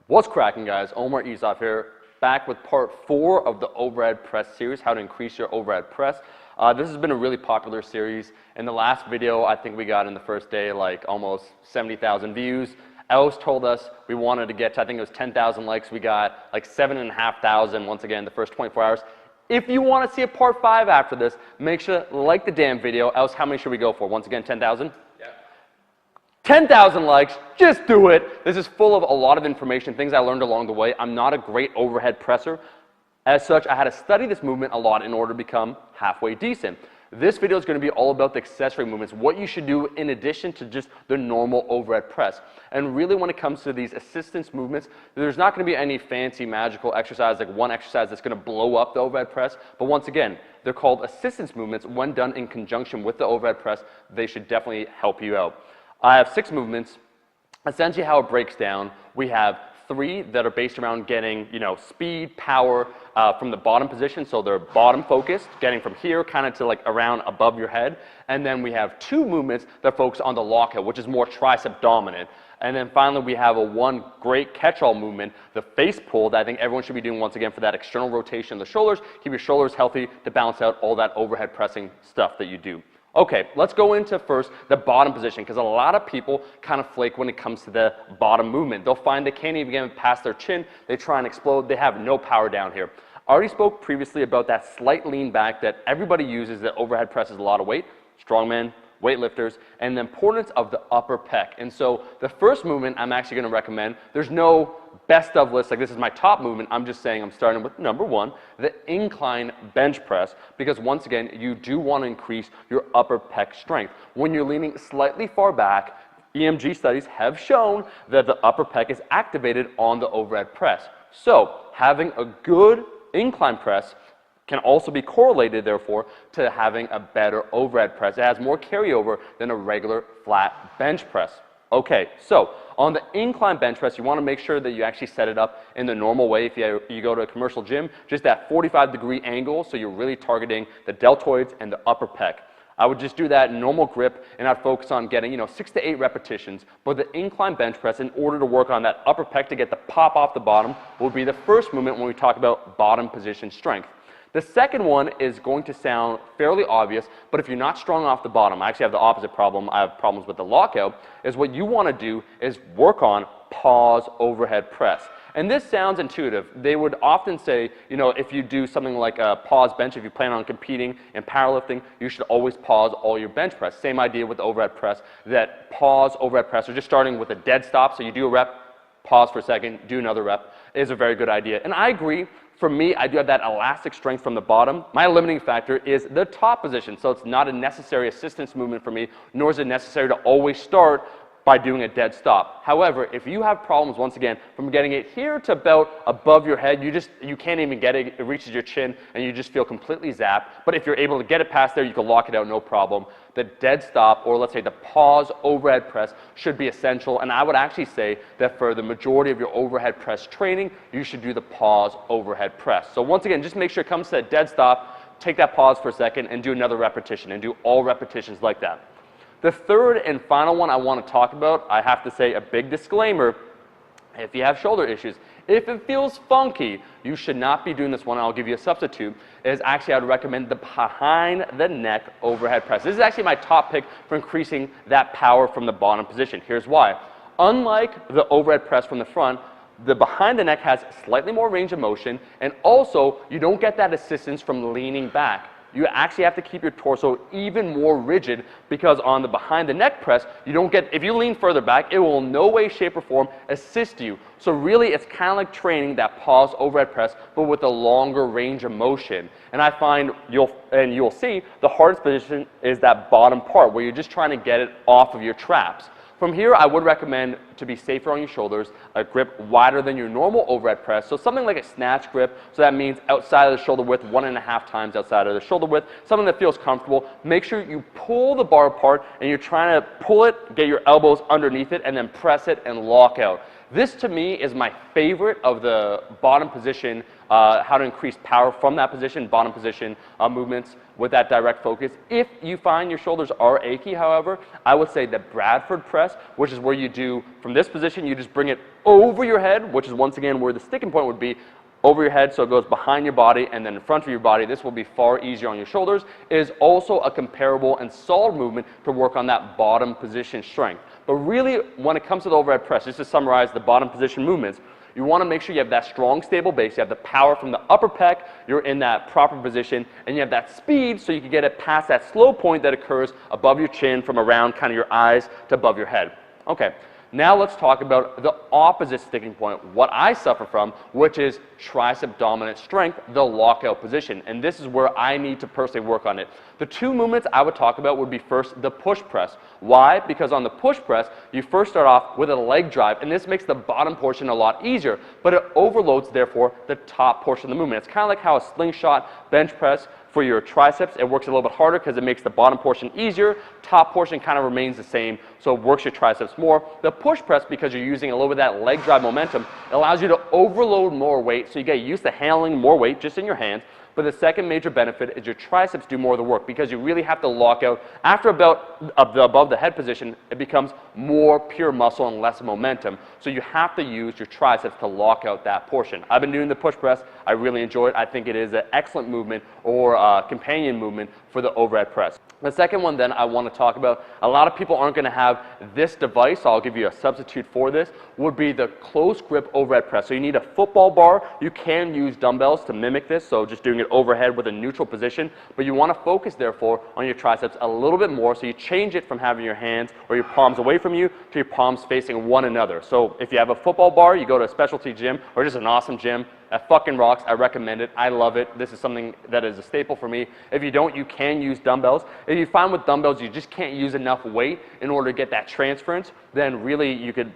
What's cracking, guys? Omar Isuf here, back with part 4 of the overhead press series, how to increase your overhead press. This has been a really popular series. In the last video, I think we got in the first day like almost 70,000 views. Els told us we wanted to get to, I think it was 10,000 likes. We got like 7,500 once again the first 24 hours. If you want to see a part 5 after this, make sure to like the damn video. Els, how many should we go for? Once again, 10,000? 10,000 likes, just do it. This is full of a lot of information, things I learned along the way. I'm not a great overhead presser. As such, I had to study this movement a lot in order to become halfway decent. This video is going to be all about the accessory movements, what you should do in addition to just the normal overhead press. And really when it comes to these assistance movements, there's not going to be any fancy magical exercise, like one exercise that's going to blow up the overhead press. But once again, they're called assistance movements. When done in conjunction with the overhead press, they should definitely help you out. I have 6 movements. Essentially how it breaks down, we have 3 that are based around getting, speed, power from the bottom position, so they're bottom focused, getting from here kind of to like around above your head. And then we have 2 movements that focus on the lockout, which is more tricep dominant. And then finally we have one great catch-all movement, the face pull, that I think everyone should be doing once again for that external rotation of the shoulders. Keep your shoulders healthy to balance out all that overhead pressing stuff that you do. Okay, let's go into first the bottom position, because a lot of people kind of flake when it comes to the bottom movement. They'll find they can't even get past their chin. They try and explode. They have no power down here. I already spoke previously about that slight lean back that everybody uses that overhead presses a lot of weight, strongmen, weightlifters, and the importance of the upper pec. And so the first movement I'm actually going to recommend, there's no best of list, like this is my top movement. I'm just saying I'm starting with number 1, the incline bench press, because once again, you do want to increase your upper pec strength. When you're leaning slightly far back, EMG studies have shown that the upper pec is activated on the overhead press. So having a good incline press can also be correlated, therefore, to having a better overhead press. It has more carryover than a regular flat bench press. Okay, so on the incline bench press, you want to make sure that you actually set it up in the normal way. If you go to a commercial gym, just that 45-degree angle, so you're really targeting the deltoids and the upper pec. I would just do that in normal grip, and I'd focus on getting 6 to 8 repetitions. But the incline bench press, in order to work on that upper pec to get the pop off the bottom, will be the first movement when we talk about bottom position strength. The second one is going to sound fairly obvious, but if you're not strong off the bottom, I actually have the opposite problem. I have problems with the lockout, is what you want to do is work on pause overhead press. And this sounds intuitive. They would often say, if you do something like a pause bench, if you plan on competing in powerlifting, you should always pause all your bench press. Same idea with the overhead press, that pause overhead press, or just starting with a dead stop, so you do a rep, pause for a second, do another rep, is a very good idea. And I agree. For me, I do have that elastic strength from the bottom. My limiting factor is the top position, so it's not a necessary assistance movement for me, nor is it necessary to always start by doing a dead stop. However, if you have problems, once again, from getting it here to about above your head, you can't even get it, it reaches your chin, and you just feel completely zapped. But if you're able to get it past there, you can lock it out, no problem. The dead stop, or let's say the pause overhead press, should be essential, and I would actually say that for the majority of your overhead press training, you should do the pause overhead press. So once again, just make sure it comes to a dead stop, take that pause for a second, and do another repetition, and do all repetitions like that. The third and final one I want to talk about, I have to say a big disclaimer, if you have shoulder issues, if it feels funky, you should not be doing this one. I'll give you a substitute. Is actually I would recommend the behind the neck overhead press. This is actually my top pick for increasing that power from the bottom position. Here's why. Unlike the overhead press from the front, the behind the neck has slightly more range of motion, and also you don't get that assistance from leaning back. You actually have to keep your torso even more rigid, because on the behind the neck press, you don't get, if you lean further back, it will in no way, shape, or form assist you. So really, it's kind of like training that pause overhead press, but with a longer range of motion. And I find you'll see the hardest position is that bottom part, where you're just trying to get it off of your traps. From here, I would recommend, to be safer on your shoulders, a grip wider than your normal overhead press. So something like a snatch grip, so that means outside of the shoulder width, 1.5 times outside of the shoulder width, something that feels comfortable. Make sure you pull the bar apart, and you're trying to pull it, get your elbows underneath it, and then press it and lock out. This to me is my favorite of the bottom position, how to increase power from that position, bottom position movements with that direct focus. If you find your shoulders are achy, however, I would say the Bradford press, which is where you do, from this position, you just bring it over your head, which is once again where the sticking point would be, over your head, so it goes behind your body and then in front of your body. This will be far easier on your shoulders. It is also a comparable and solid movement to work on that bottom position strength. But really, when it comes to the overhead press, just to summarize the bottom position movements, you want to make sure you have that strong, stable base. You have the power from the upper pec. You're in that proper position. And you have that speed so you can get it past that slow point that occurs above your chin from around kind of your eyes to above your head. Okay. Now let's talk about the opposite sticking point, what I suffer from, which is tricep dominant strength, the lockout position. And this is where I need to personally work on it. The two movements I would talk about would be first the push press. Why? Because on the push press, you first start off with a leg drive, and this makes the bottom portion a lot easier, but it overloads, therefore, the top portion of the movement. It's kind of like how a slingshot bench press for your triceps, it works a little bit harder because it makes the bottom portion easier. Top portion kind of remains the same, so it works your triceps more. The push press, because you're using a little bit of that leg drive momentum, it allows you to overload more weight, so you get used to handling more weight just in your hands. But the second major benefit is your triceps do more of the work because you really have to lock out. After about the above the head position, it becomes more pure muscle and less momentum. So you have to use your triceps to lock out that portion. I've been doing the push press. I really enjoy it. I think it is an excellent movement or companion movement for the overhead press. The second one then I want to talk about, a lot of people aren't going to have this device, so I'll give you a substitute for this, would be the close grip overhead press. So you need a football bar. You can use dumbbells to mimic this, so just doing it overhead with a neutral position, but you want to focus therefore on your triceps a little bit more, so you change it from having your hands or your palms away from you to your palms facing one another. So if you have a football bar, you go to a specialty gym or just an awesome gym, that fucking rocks. I recommend it. I love it. This is something that is a staple for me. If you don't, you can use dumbbells. If you find with dumbbells you just can't use enough weight in order to get that transference, then really you could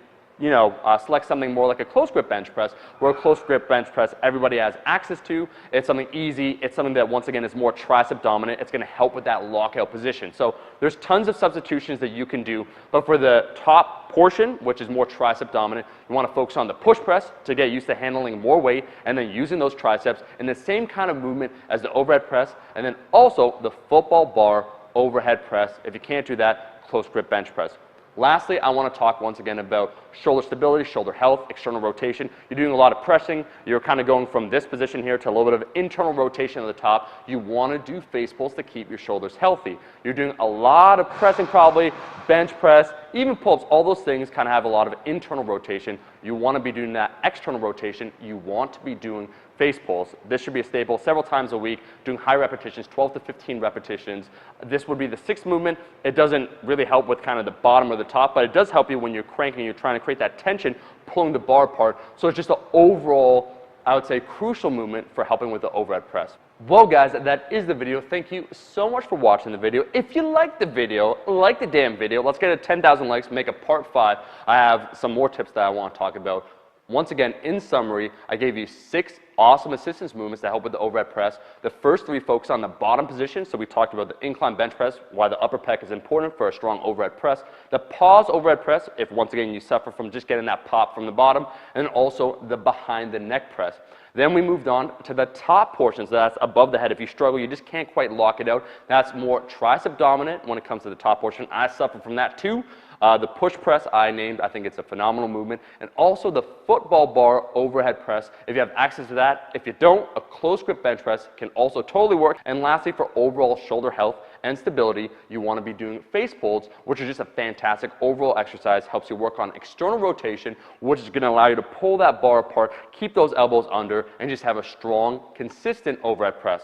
select something more like a close grip bench press, where a close grip bench press everybody has access to. It's something easy. It's something that, once again, is more tricep dominant. It's going to help with that lockout position. So there's tons of substitutions that you can do, but for the top portion, which is more tricep dominant, you want to focus on the push press to get used to handling more weight and then using those triceps in the same kind of movement as the overhead press, and then also the football bar overhead press. If you can't do that, close grip bench press. Lastly, I want to talk once again about shoulder stability, shoulder health, external rotation. You're doing a lot of pressing. You're kind of going from this position here to a little bit of internal rotation at the top. You want to do face pulls to keep your shoulders healthy. You're doing a lot of pressing probably, bench press, even pull-ups. All those things kind of have a lot of internal rotation. You want to be doing that external rotation. You want to be doing face pulls. This should be a staple several times a week, doing high repetitions, 12 to 15 repetitions. This would be the sixth movement. It doesn't really help with kind of the bottom or the top, but it does help you when you're cranking, you're trying to create that tension, pulling the bar apart. So it's just an overall, I would say, crucial movement for helping with the overhead press. Well guys, that is the video. Thank you so much for watching the video. If you liked the video, like the damn video, let's get it 10,000 likes, make a part 5. I have some more tips that I want to talk about. Once again, in summary, I gave you 6 awesome assistance movements that help with the overhead press. The first 3 focus on the bottom position. So we talked about the incline bench press, why the upper pec is important for a strong overhead press. The pause overhead press, if once again you suffer from just getting that pop from the bottom, and then also the behind the neck press. Then we moved on to the top portions, so that's above the head. If you struggle, you just can't quite lock it out. That's more tricep dominant when it comes to the top portion. I suffer from that too. The push press I named, I think it's a phenomenal movement. And also the football bar overhead press, if you have access to that. If you don't, a close grip bench press can also totally work. And lastly, for overall shoulder health and stability, you want to be doing face pulls, which is just a fantastic overall exercise. Helps you work on external rotation, which is going to allow you to pull that bar apart, keep those elbows under, and just have a strong, consistent overhead press.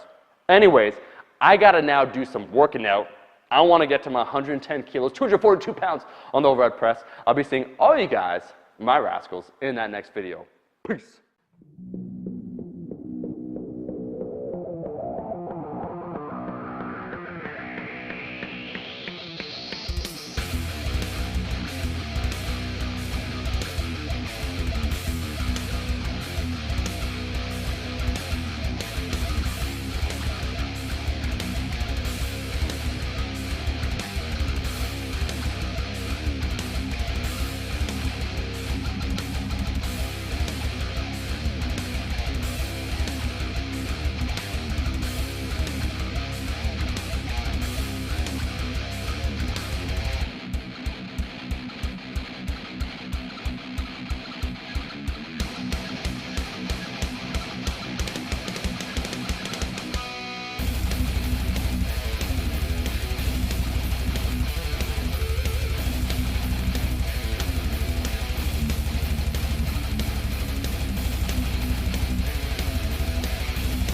Anyways, I got to now do some working out. I want to get to my 110 kilos, 242 pounds on the overhead press. I'll be seeing all you guys, my rascals, in that next video. Peace.